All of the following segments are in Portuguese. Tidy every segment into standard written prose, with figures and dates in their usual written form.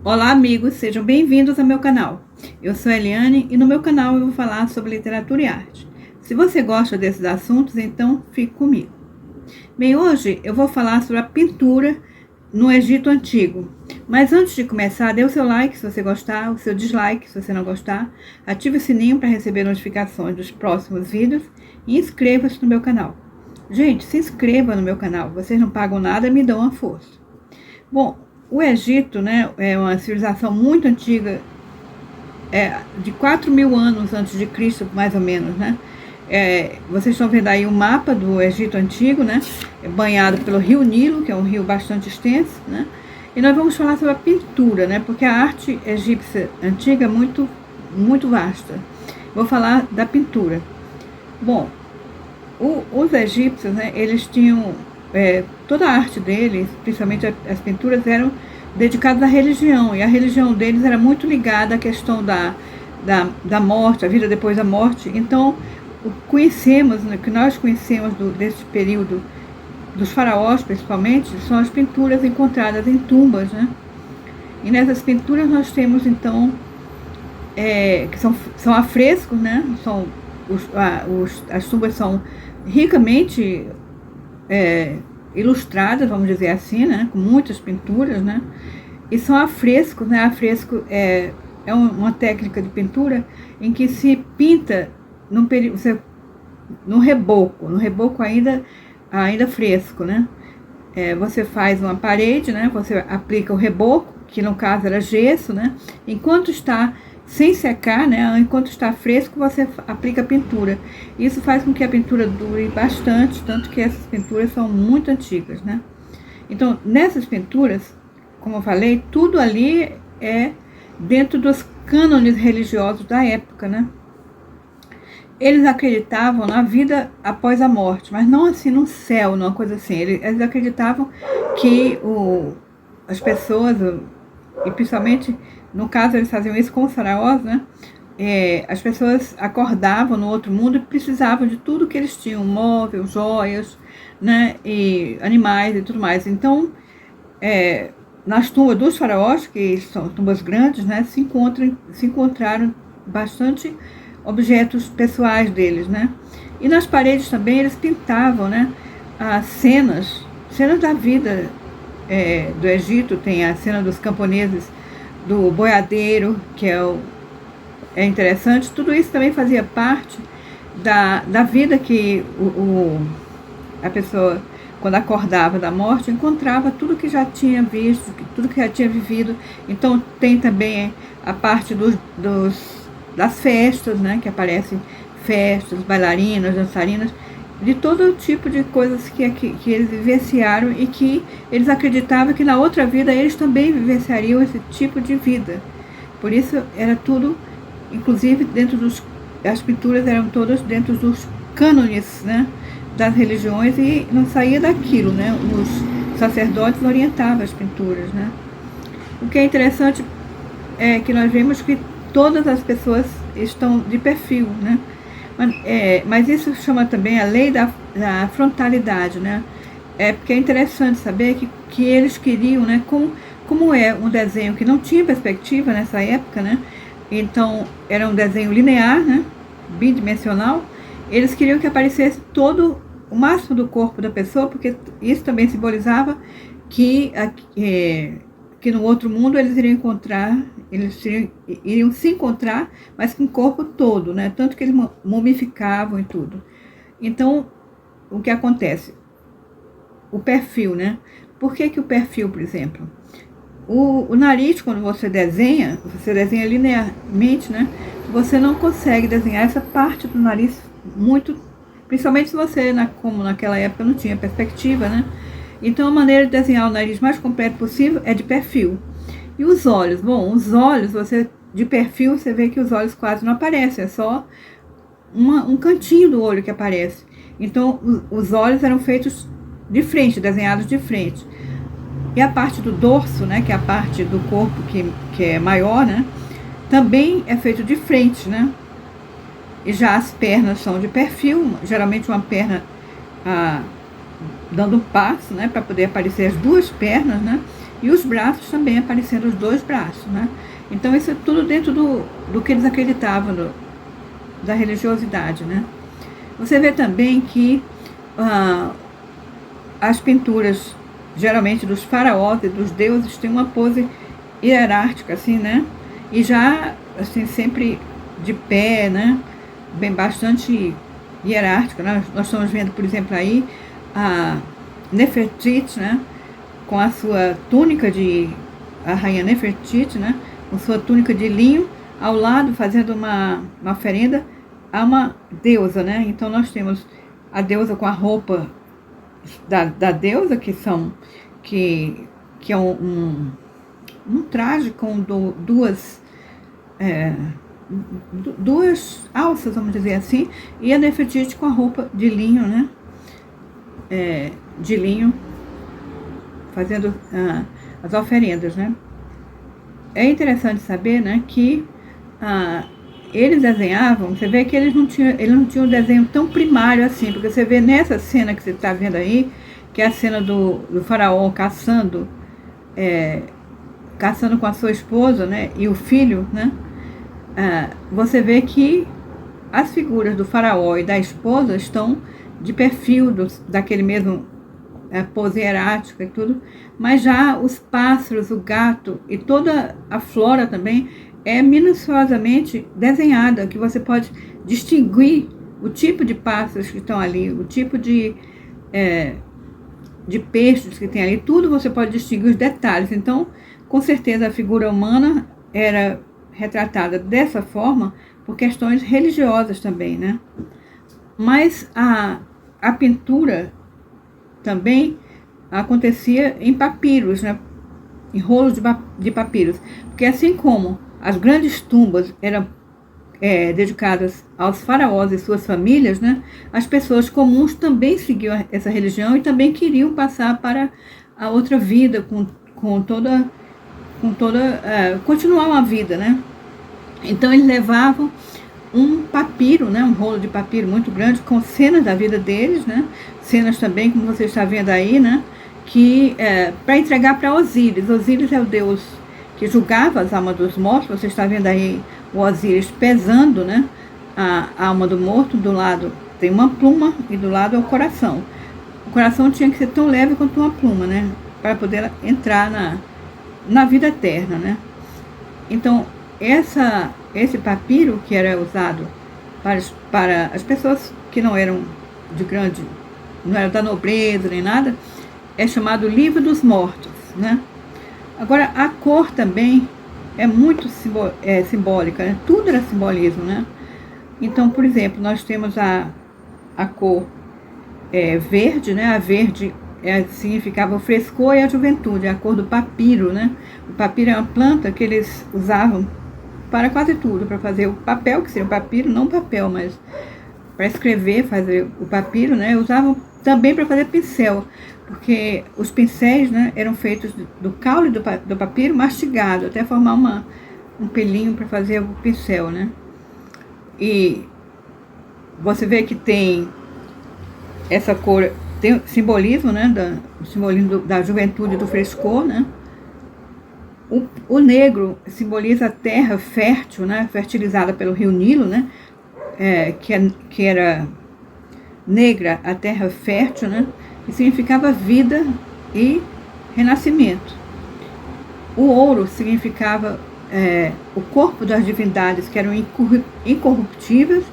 Olá, amigos, sejam bem-vindos ao meu canal. Eu sou a Eliane e no meu canal eu vou falar sobre literatura e arte. Se você gosta desses assuntos, então fique comigo. Bem, hoje eu vou falar sobre a pintura no Egito Antigo. Mas antes de começar, dê o seu like se você gostar, o seu dislike se você não gostar, ative o sininho para receber notificações dos próximos vídeos e inscreva-se no meu canal. Gente, se inscreva no meu canal, vocês não pagam nada e me dão uma força. Bom, o Egito, né, é uma civilização muito antiga, de 4.000 anos antes de Cristo, mais ou menos, né? Vocês estão vendo aí o mapa do Egito Antigo, né? Banhado pelo rio Nilo, que é um rio bastante extenso, né? E nós vamos falar sobre a pintura, né? Porque a arte egípcia antiga é muito, muito vasta. Vou falar da pintura. Bom, os egípcios, né? Eles tinham toda a arte deles, principalmente as pinturas, eram dedicadas à religião, e a religião deles era muito ligada à questão da morte, a vida depois da morte. Então, o que nós conhecemos desse período, dos faraós principalmente, são as pinturas encontradas em tumbas, né? E nessas pinturas nós temos, então, que são afrescos, né? As tumbas são ricamente ilustradas, vamos dizer assim, né, com muitas pinturas, né, e são afrescos, né, afresco é uma técnica de pintura em que se pinta no reboco ainda fresco, né, você faz uma parede, né, você aplica o reboco, que no caso era gesso, né, enquanto está sem secar, né, enquanto está fresco, você aplica a pintura. Isso faz com que a pintura dure bastante, tanto que essas pinturas são muito antigas, né. Então, nessas pinturas, como eu falei, tudo ali é dentro dos cânones religiosos da época, né. Eles acreditavam na vida após a morte, mas não assim no céu, numa coisa assim. Eles acreditavam que as pessoas, e principalmente no caso eles faziam isso com os faraós, né? As pessoas acordavam no outro mundo e precisavam de tudo que eles tinham, móveis, joias, né? E animais e tudo mais. Então, nas tumbas dos faraós, que são tumbas grandes, né? Se encontraram bastante objetos pessoais deles, né? E nas paredes também eles pintavam, né? As cenas da vida do Egito. Tem a cena dos camponeses, do boiadeiro, que é interessante. Tudo isso também fazia parte da vida que a pessoa, quando acordava da morte, encontrava tudo que já tinha visto, tudo que já tinha vivido. Então tem também a parte das festas, né, que aparecem festas, bailarinas, dançarinas, de todo tipo de coisas que eles vivenciaram e que eles acreditavam que na outra vida eles também vivenciariam esse tipo de vida. Por isso era tudo, inclusive as pinturas eram todas dentro dos cânones, né, das religiões, e não saía daquilo, né, os sacerdotes orientavam as pinturas, né. O que é interessante é que nós vemos que todas as pessoas estão de perfil, né. Mas isso chama também a lei da frontalidade, né? Porque é interessante saber que eles queriam, né? Como é um desenho que não tinha perspectiva nessa época, né? Então era um desenho linear, né? Bidimensional. Eles queriam que aparecesse todo o máximo do corpo da pessoa, porque isso também simbolizava que no outro mundo eles iriam se encontrar, mas com o corpo todo, né? Tanto que eles mumificavam e tudo. Então, o que acontece? O perfil, né? Por que o perfil, por exemplo? O nariz, quando você desenha linearmente, né? Você não consegue desenhar essa parte do nariz muito, principalmente se você, como naquela época não tinha perspectiva, né? Então, a maneira de desenhar o nariz mais completo possível é de perfil. E os olhos? Bom, os olhos, de perfil, você vê que os olhos quase não aparecem, é só um cantinho do olho que aparece. Então, os olhos eram feitos de frente, desenhados de frente. E a parte do dorso, né, que é a parte do corpo que é maior, né, também é feito de frente, né. E já as pernas são de perfil, geralmente uma perna dando um passo, né, para poder aparecer as duas pernas, né, E os braços também aparecendo, os dois braços, né? Então isso é tudo dentro do que eles acreditavam, da religiosidade, né? Você vê também que as pinturas, geralmente dos faraós e dos deuses, têm uma pose hierárquica, assim, né? E já, assim, sempre de pé, né? Bem, bastante hierárquica, né? Nós estamos vendo, por exemplo, aí a Nefertiti, né? Com a sua túnica a rainha Nefertiti, né? Com sua túnica de linho, ao lado, fazendo uma oferenda a uma deusa, né? Então nós temos a deusa com a roupa da deusa, que é um traje com duas alças, vamos dizer assim, e a Nefertiti com a roupa de linho, né? De linho, fazendo as oferendas, né? É interessante saber, né, que eles desenhavam, você vê que eles não tinham um desenho tão primário assim, porque você vê nessa cena que você está vendo aí, que é a cena do faraó caçando com a sua esposa, né, e o filho, né, você vê que as figuras do faraó e da esposa estão de perfil daquele mesmo pose hierática e tudo, mas já os pássaros, o gato e toda a flora também é minuciosamente desenhada, que você pode distinguir o tipo de pássaros que estão ali, o tipo de peixes que tem ali, tudo você pode distinguir os detalhes. Então, com certeza a figura humana era retratada dessa forma por questões religiosas também, né? Mas a pintura também acontecia em papiros, né? Em rolos de papiros, porque assim como as grandes tumbas eram dedicadas aos faraós e suas famílias, né? As pessoas comuns também seguiam essa religião e também queriam passar para a outra vida continuar uma vida, né? Então eles levavam um papiro, né, um rolo de papiro muito grande com cenas da vida deles, né, cenas também, como você está vendo aí, né, que para entregar para Osíris. Osíris é o deus que julgava as almas dos mortos. Você está vendo aí o Osíris pesando, né, a alma do morto. Do lado tem uma pluma e do lado é o coração. O coração tinha que ser tão leve quanto uma pluma, né, para poder entrar na vida eterna, né. Então esse papiro que era usado para as pessoas que não eram não eram da nobreza nem nada, é chamado Livro dos Mortos, né? Agora, a cor também é muito simbólica, né? Tudo era simbolismo, né? Então, por exemplo, nós temos a cor verde, né? A verde significava o frescor e a juventude, a cor do papiro, né? O papiro é uma planta que eles usavam para quase tudo, para fazer o papel, que seria o papiro, não papel, mas para escrever, fazer o papiro, né? Usavam também para fazer pincel, porque os pincéis, né, eram feitos do caule do papiro mastigado, até formar um pelinho para fazer o pincel, né? E você vê que tem essa cor, tem simbolismo, né, o simbolismo da juventude e do frescor, né? O negro simboliza a terra fértil, né, fertilizada pelo rio Nilo, né, que era negra, a terra fértil, né, que significava vida e renascimento. O ouro significava o corpo das divindades, que eram incorruptíveis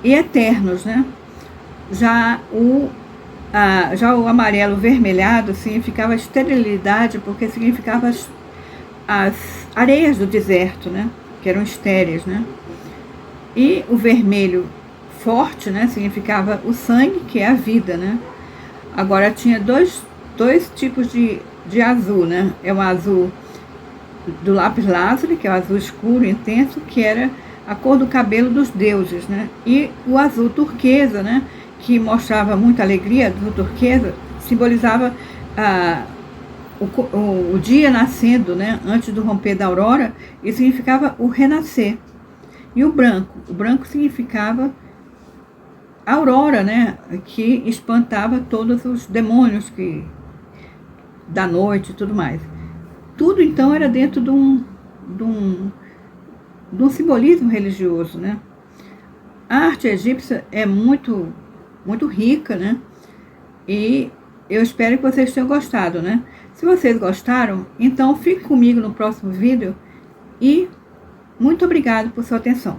e eternos, né. Já o amarelo vermelhado significava esterilidade, porque significava as areias do deserto, né, que eram estéreis, né. E o vermelho forte, né, significava o sangue, que é a vida, né. Agora tinha dois tipos de azul, né. É o azul do lápis lazuli, que é o azul escuro, intenso, que era a cor do cabelo dos deuses, né. E o azul turquesa, né, que mostrava muita alegria. Do turquesa simbolizava o dia nascendo, né, antes do romper da aurora, e significava o renascer. E o branco significava a aurora, né, que espantava todos os demônios da noite e tudo mais. tudo então era dentro de um simbolismo religioso, né? A arte egípcia é muito rica, né? E eu espero que vocês tenham gostado, né? Se vocês gostaram, então fique comigo no próximo vídeo e muito obrigado por sua atenção.